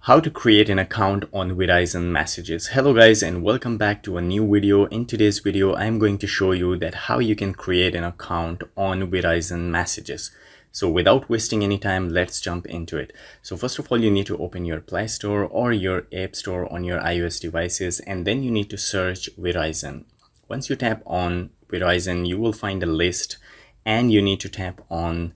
How to create an account on Verizon messages. Hello guys, and welcome back to a new video. In today's video I'm going to show you that how you can create an account on Verizon messages. So without wasting any time, let's jump into it. So first of all, you need to open your Play Store or your App Store on your iOS devices, and then you need to search Verizon. Once you tap on Verizon, you will find a list, and you need to tap on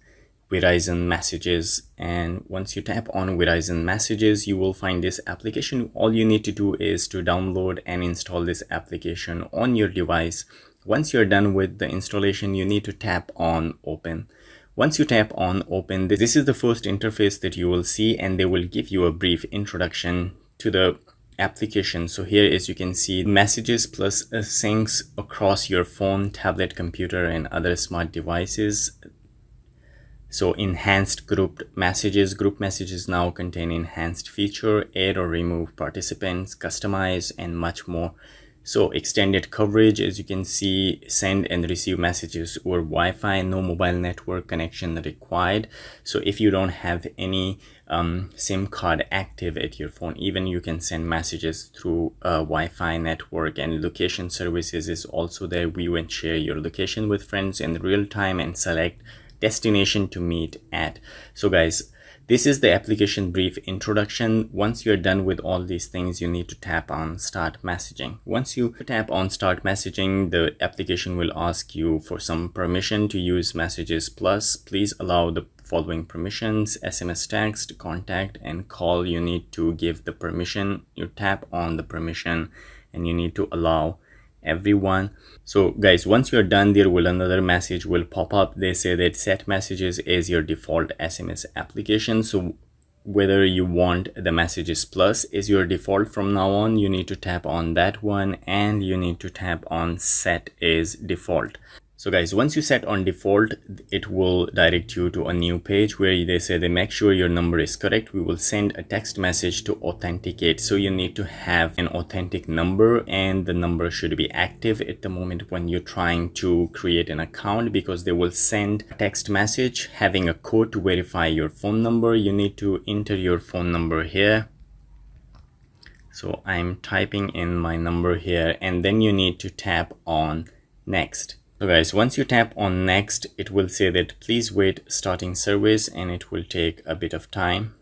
Verizon messages. And once you tap on Verizon messages, you will find this application. All you need to do is to download and install this application on your device. Once you're done with the installation, you need to tap on open. Once you tap on open, this is the first interface that you will see, and they will give you a brief introduction to the application. So here, as you can see, messages plus syncs across your phone, tablet, computer, and other smart devices. So enhanced group messages now contain enhanced feature, add or remove participants, customize, and much more. So extended coverage, as you can see, send and receive messages over Wi-Fi, no mobile network connection required. So if you don't have any SIM card active at your phone, even you can send messages through Wi-Fi network. And location services is also there. We will share your location with friends in real time and select destination to meet at. So guys, this is the application brief introduction. Once you're done with all these things, you need to tap on start messaging. Once you tap on start messaging, the application will ask you for some permission to use messages plus. Please allow the following permissions: SMS, text, contact, and call. You need to give the permission. You tap on the permission and you need to allow everyone. So guys, once you're done, there will another message will pop up. They say that set messages as your default SMS application. So whether you want the messages plus is your default from now on, you need to tap on that one, and you need to tap on set as default. So guys, once you set on default, it will direct you to a new page where they say they make sure your number is correct. We will send a text message to authenticate. So you need to have an authentic number, and the number should be active at the moment when you're trying to create an account, because they will send a text message having a code to verify your phone number. You need to enter your phone number here. So I'm typing in my number here, and then you need to tap on next. So guys, once you tap on next, it will say that please wait starting service, and it will take a bit of time.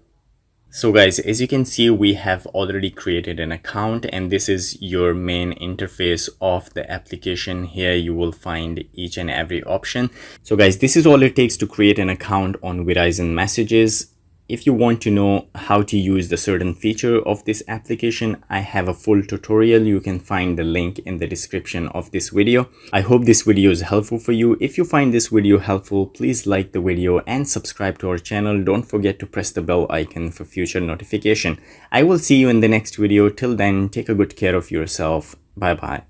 So guys, as you can see, we have already created an account, and this is your main interface of the application. Here you will find each and every option. So guys, this is all it takes to create an account on Verizon messages. If you want to know how to use the certain feature of this application, I have a full tutorial. You can find the link in the description of this video. I hope this video is helpful for you. If you find this video helpful, please like the video and subscribe to our channel. Don't forget to press the bell icon for future notification. I will see you in the next video. Till then, take a good care of yourself. Bye bye.